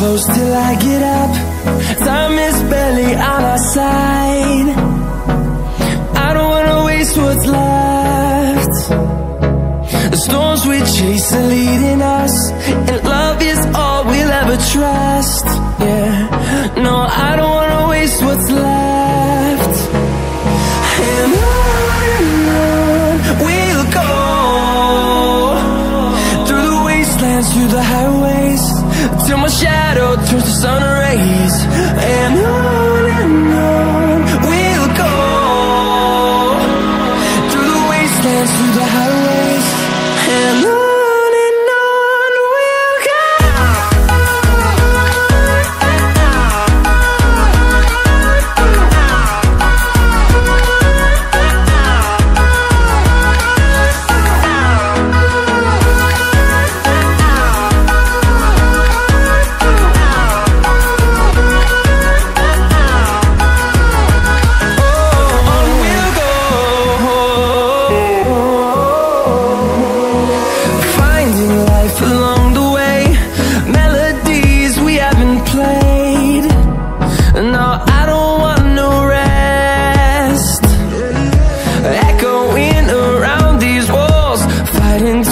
close till I get up. Time is barely on our side. I don't wanna waste what's left. The storms we chase are leading us, and love is all we'll ever trust. Yeah, no, I don't wanna waste what's left. And on we'll go, through the wastelands, through the highways, till my shadow turns to sun rays. And on we'll go, through the wastelands, through the highways, and on we'll go.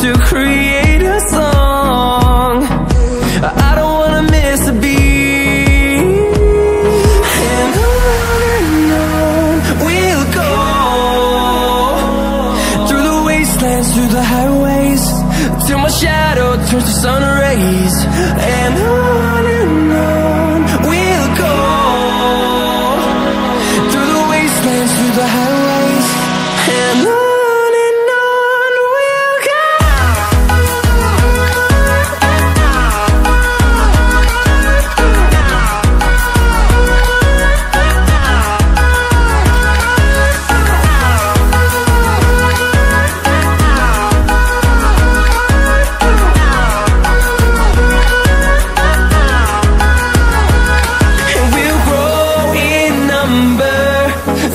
To create a song, I don't wanna miss a beat. And on we'll go, through the wastelands, through the highways, till my shadow turns to sun rays. And on we'll go, through the wastelands, through the highways, and on.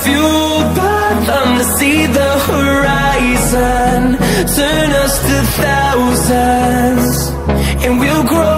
Fueled by them to see the horizon, turn us to thousands, and we'll grow